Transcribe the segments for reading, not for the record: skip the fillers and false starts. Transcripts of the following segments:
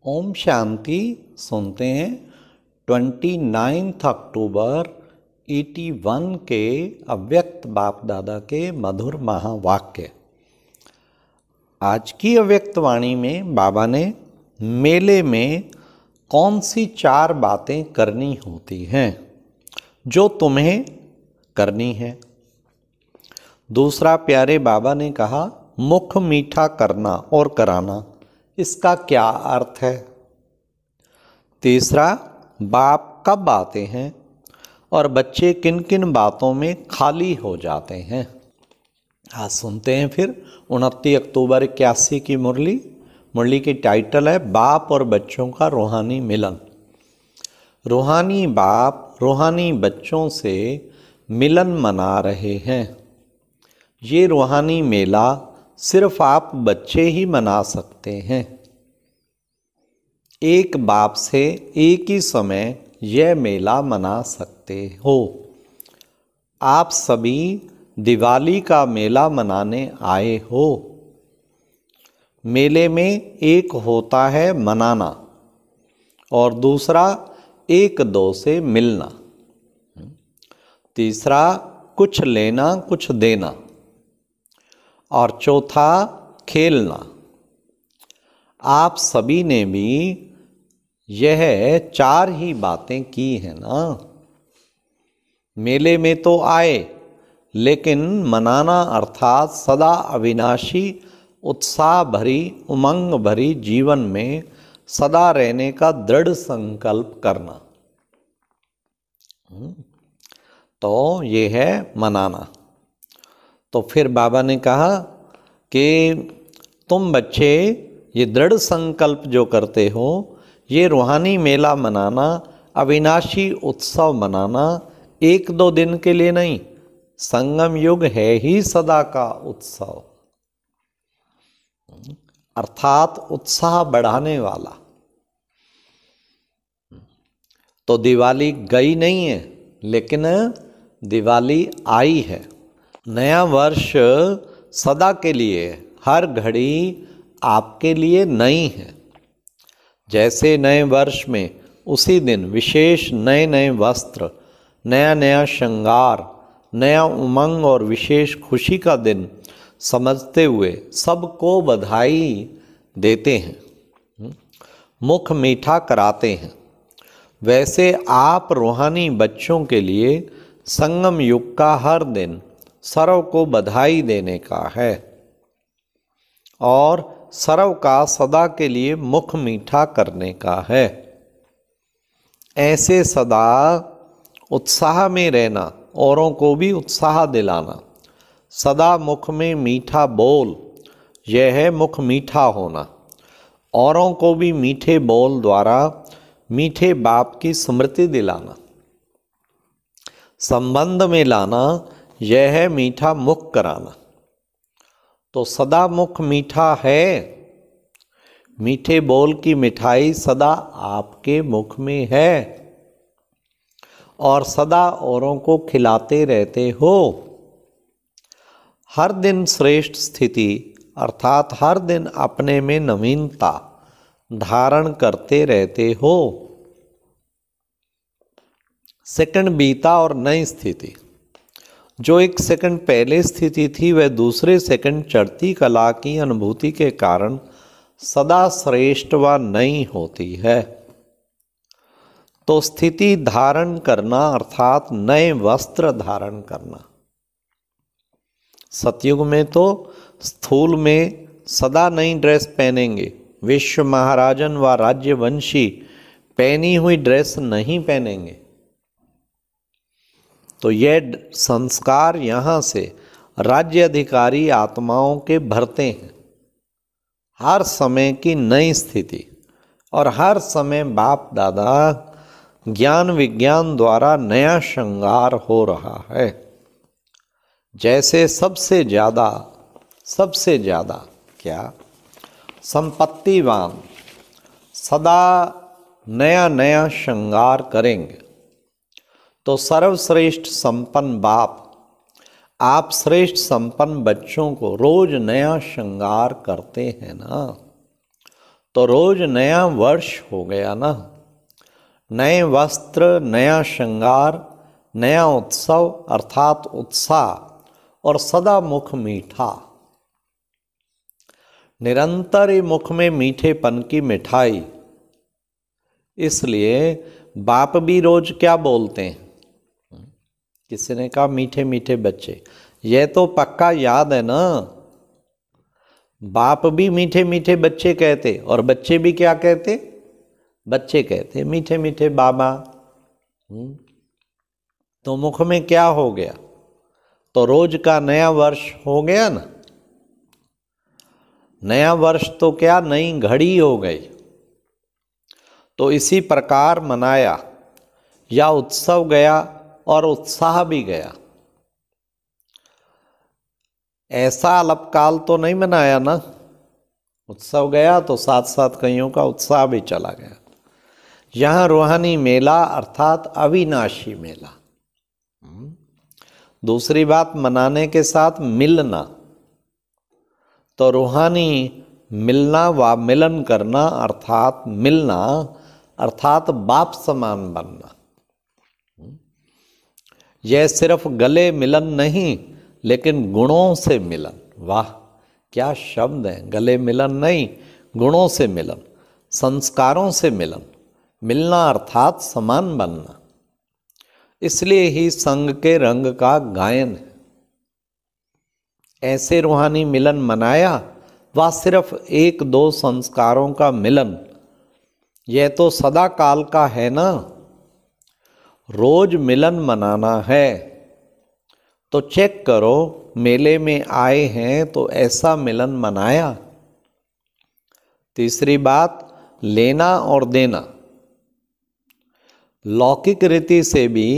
ओम शांति। सुनते हैं 29 अक्टूबर 81 के अव्यक्त बाप दादा के मधुर महावाक्य। आज की अव्यक्त वाणी में बाबा ने मेले में कौन सी 4 बातें करनी होती हैं जो तुम्हें करनी है। दूसरा, प्यारे बाबा ने कहा मुख मीठा करना और कराना, इसका क्या अर्थ है। तीसरा, बाप कब आते हैं और बच्चे किन किन बातों में खाली हो जाते हैं। आज सुनते हैं फिर 29 अक्टूबर 81 की मुरली की टाइटल है बाप और बच्चों का रूहानी मिलन। रूहानी बाप रूहानी बच्चों से मिलन मना रहे हैं। ये रूहानी मेला सिर्फ आप बच्चे ही मना सकते हैं। एक बाप से एक ही समय यह मेला मना सकते हो। आप सभी दिवाली का मेला मनाने आए हो। मेले में एक होता है मनाना और दूसरा एक दो से मिलना। तीसरा कुछ लेना कुछ देना और चौथा खेलना। आप सभी ने भी यह 4 ही बातें की हैं ना। मेले में तो आए, लेकिन मनाना अर्थात सदा अविनाशी उत्साह भरी उमंग भरी जीवन में सदा रहने का दृढ़ संकल्प करना, तो ये है मनाना। तो फिर बाबा ने कहा कि तुम बच्चे ये दृढ़ संकल्प जो करते हो, ये रूहानी मेला मनाना, अविनाशी उत्सव मनाना 1-2 दिन के लिए नहीं, संगम युग है ही सदा का उत्सव, अर्थात उत्साह बढ़ाने वाला। तो दिवाली गई नहीं है, लेकिन दिवाली आई है। नया वर्ष सदा के लिए, हर घड़ी आपके लिए नई है। जैसे नए वर्ष में उसी दिन विशेष नए नए वस्त्र, नया नया श्रृंगार, नया उमंग और विशेष खुशी का दिन समझते हुए सबको बधाई देते हैं, मुख मीठा कराते हैं, वैसे आप रूहानी बच्चों के लिए संगम युग का हर दिन सर्व को बधाई देने का है और सर्व का सदा के लिए मुख मीठा करने का है। ऐसे सदा उत्साह में रहना, औरों को भी उत्साह दिलाना, सदा मुख में मीठा बोल, यह है मुख मीठा होना। औरों को भी मीठे बोल द्वारा मीठे बाप की स्मृति दिलाना, संबंध में लाना, यह है मीठा मुख कराना। तो सदा मुख मीठा है, मीठे बोल की मिठाई सदा आपके मुख में है और सदा औरों को खिलाते रहते हो। हर दिन श्रेष्ठ स्थिति अर्थात हर दिन अपने में नवीनता धारण करते रहते हो। सेकंड बीता और नई स्थिति, जो 1 सेकंड पहले स्थिति थी वह दूसरे सेकंड चढ़ती कला की अनुभूति के कारण सदा श्रेष्ठ व नई होती है। तो स्थिति धारण करना अर्थात नए वस्त्र धारण करना। सतयुग में तो स्थूल में सदा नई ड्रेस पहनेंगे, विश्व महाराजन व राज्यवंशी पहनी हुई ड्रेस नहीं पहनेंगे। तो यह संस्कार यहाँ से राज्य अधिकारी आत्माओं के भरते हैं। हर समय की नई स्थिति और हर समय बाप दादा ज्ञान विज्ञान द्वारा नया श्रृंगार हो रहा है। जैसे सबसे ज़्यादा क्या संपत्तिवान सदा नया नया श्रृंगार करेंगे, तो सर्वश्रेष्ठ संपन्न बाप आप श्रेष्ठ संपन्न बच्चों को रोज नया श्रृंगार करते हैं ना। तो रोज नया वर्ष हो गया ना, नए वस्त्र, नया श्रृंगार, नया उत्सव अर्थात उत्साह और सदा मुख मीठा। निरंतर ही मुख में मीठेपन की मिठाई। इसलिए बाप भी रोज क्या बोलते हैं? किसी ने कहा मीठे मीठे बच्चे, यह तो पक्का याद है ना। बाप भी मीठे मीठे बच्चे कहते और बच्चे भी क्या कहते? बच्चे कहते मीठे मीठे बाबा। तो मुख में क्या हो गया? तो रोज का नया वर्ष हो गया ना। नया वर्ष तो क्या, नई घड़ी हो गई। तो इसी प्रकार मनाया, या उत्सव गया और उत्साह भी गया। ऐसा अल्पकाल तो नहीं मनाया ना। उत्सव गया तो साथ साथ कईयों का उत्साह भी चला गया। यहाँ रूहानी मेला अर्थात अविनाशी मेला। दूसरी बात, मनाने के साथ मिलना। तो रूहानी मिलना व मिलन करना अर्थात मिलना अर्थात बाप समान बनना। यह सिर्फ गले मिलन नहीं, लेकिन गुणों से मिलन। वाह क्या शब्द है! गले मिलन नहीं, गुणों से मिलन, संस्कारों से मिलन। मिलना अर्थात समान बनना। इसलिए ही संग के रंग का गायन है। ऐसे रूहानी मिलन मनाया, वह सिर्फ एक दो संस्कारों का मिलन, यह तो सदा काल का है ना। रोज मिलन मनाना है तो चेक करो, मेले में आए हैं तो ऐसा मिलन मनाया। तीसरी बात, लेना और देना। लौकिक रीति से भी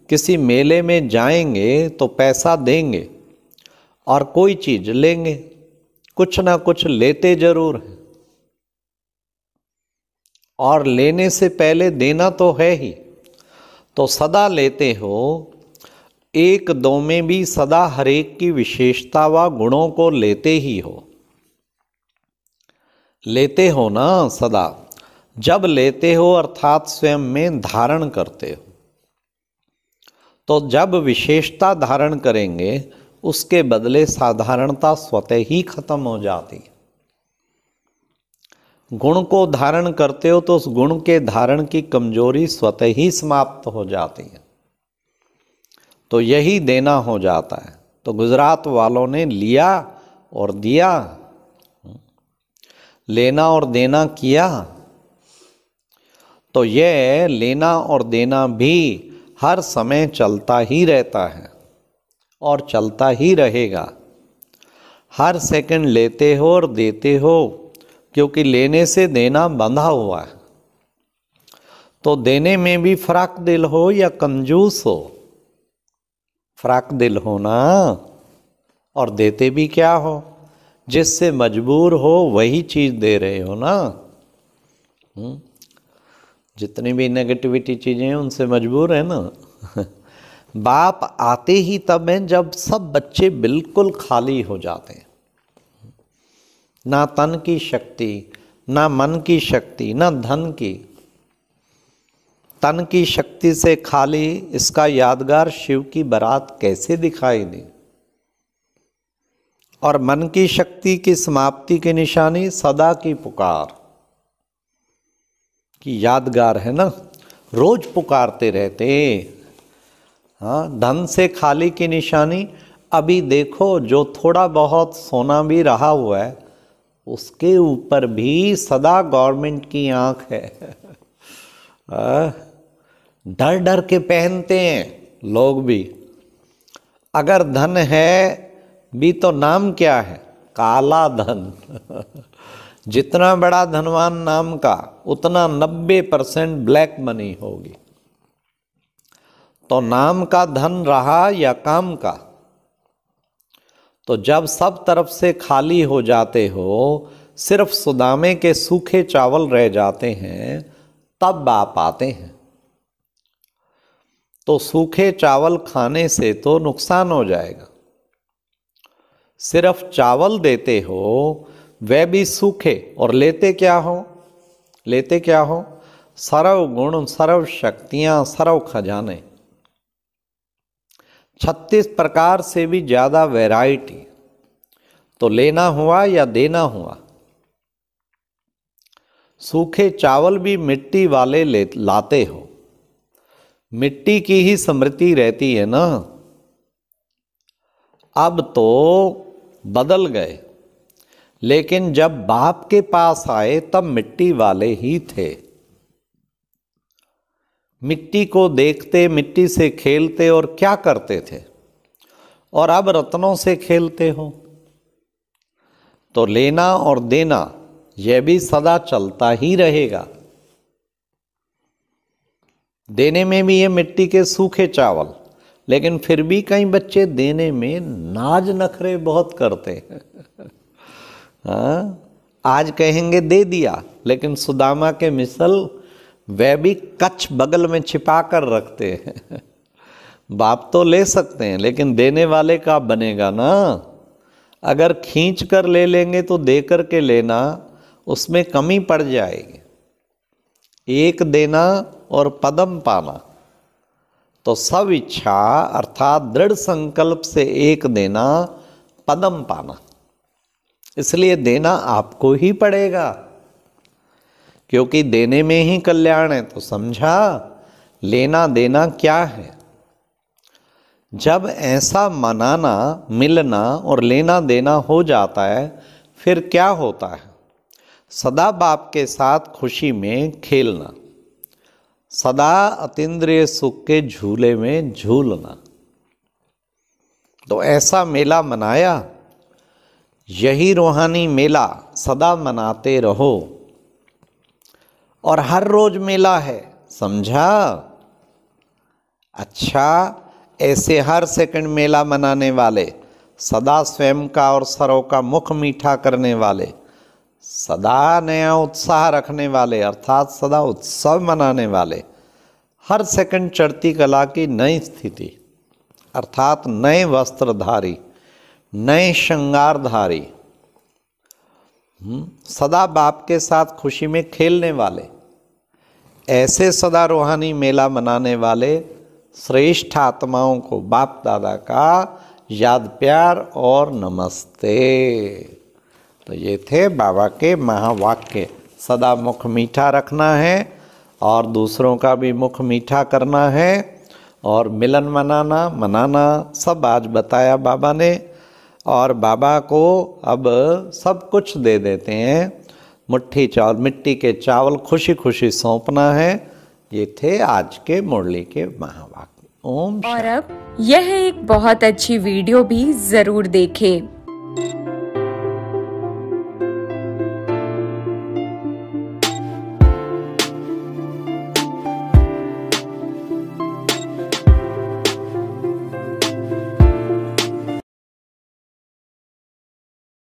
किसी मेले में जाएंगे तो पैसा देंगे और कोई चीज लेंगे, कुछ ना कुछ लेते जरूर हैं। और लेने से पहले देना तो है ही। तो सदा लेते हो, एक दो में भी सदा हरेक की विशेषता व गुणों को लेते ही हो। लेते हो ना सदा। जब लेते हो अर्थात स्वयं में धारण करते हो। तो जब विशेषता धारण करेंगे, उसके बदले साधारणता स्वतः ही खत्म हो जाती है। गुण को धारण करते हो तो उस गुण के धारण की कमजोरी स्वतः ही समाप्त हो जाती है। तो यही देना हो जाता है। तो गुजरात वालों ने लिया और दिया, लेना और देना किया। तो यह लेना और देना भी हर समय चलता ही रहता है और चलता ही रहेगा। हर सेकंड लेते हो और देते हो, क्योंकि लेने से देना बंधा हुआ है। तो देने में भी फराक दिल हो या कंजूस हो, फराक दिल हो ना। और देते भी क्या हो, जिससे मजबूर हो वही चीज दे रहे हो ना। जितनी भी नेगेटिविटी चीजें हैं उनसे मजबूर है ना। बाप आते ही तब हैं जब सब बच्चे बिल्कुल खाली हो जाते हैं। ना तन की शक्ति, ना मन की शक्ति, ना धन की। तन की शक्ति से खाली, इसका यादगार शिव की बारात कैसे दिखाई दी। और मन की शक्ति की समाप्ति की निशानी सदा की पुकार की यादगार है ना। रोज पुकारते रहते। हाँ, धन से खाली की निशानी अभी देखो, जो थोड़ा बहुत सोना भी रहा हुआ है उसके ऊपर भी सदा गवर्नमेंट की आंख है। डर डर के पहनते हैं लोग भी। अगर धन है भी तो नाम क्या है? काला धन। जितना बड़ा धनवान नाम का, उतना 90% ब्लैक मनी होगी। तो नाम का धन रहा या काम का। तो जब सब तरफ से खाली हो जाते हो, सिर्फ सुदामे के सूखे चावल रह जाते हैं, तब बाप आते हैं। तो सूखे चावल खाने से तो नुकसान हो जाएगा। सिर्फ चावल देते हो, वह भी सूखे, और लेते क्या हो? लेते क्या हो? सर्व गुण, सर्व शक्तियां, सर्व खजाने, 36 प्रकार से भी ज़्यादा वैरायटी। तो लेना हुआ या देना हुआ। सूखे चावल भी मिट्टी वाले लाते हो, मिट्टी की ही स्मृति रहती है ना। अब तो बदल गए, लेकिन जब बाप के पास आए तब मिट्टी वाले ही थे। मिट्टी को देखते, मिट्टी से खेलते और क्या करते थे, और अब रत्नों से खेलते हो। तो लेना और देना यह भी सदा चलता ही रहेगा। देने में भी ये मिट्टी के सूखे चावल, लेकिन फिर भी कई बच्चे देने में नाज नखरे बहुत करते हैं। हाँ, आज कहेंगे दे दिया, लेकिन सुदामा के मिसल वह भी कच्छ बगल में छिपा कर रखते हैं। बाप तो ले सकते हैं, लेकिन देने वाले का बनेगा ना। अगर खींच कर ले लेंगे तो दे कर के लेना, उसमें कमी पड़ जाएगी। एक देना और पदम पाना, तो सब इच्छा अर्थात दृढ़ संकल्प से एक देना, पदम पाना। इसलिए देना आपको ही पड़ेगा, क्योंकि देने में ही कल्याण है। तो समझा लेना देना क्या है। जब ऐसा मनाना, मिलना और लेना देना हो जाता है, फिर क्या होता है? सदा बाप के साथ खुशी में खेलना, सदा अतीन्द्रिय सुख के झूले में झूलना। तो ऐसा मेला मनाया, यही रूहानी मेला सदा मनाते रहो। और हर रोज मेला है, समझा? अच्छा, ऐसे हर सेकंड मेला मनाने वाले, सदा स्वयं का और सर्व का मुख मीठा करने वाले, सदा नया उत्साह रखने वाले अर्थात सदा उत्सव मनाने वाले, हर सेकंड चढ़ती कला की नई स्थिति अर्थात नए वस्त्रधारी, नए श्रृंगारधारी, सदा बाप के साथ खुशी में खेलने वाले, ऐसे सदा रूहानी मेला मनाने वाले श्रेष्ठ आत्माओं को बाप दादा का याद प्यार और नमस्ते। तो ये थे बाबा के महावाक्य। सदा मुख मीठा रखना है और दूसरों का भी मुख मीठा करना है, और मिलन मनाना सब आज बताया बाबा ने। और बाबा को अब सब कुछ दे देते हैं। मुट्ठी चावल, मिट्टी के चावल खुशी खुशी सौंपना है। ये थे आज के मुरली के महावाक्य। ओम। और अब यह एक बहुत अच्छी वीडियो भी जरूर देखें।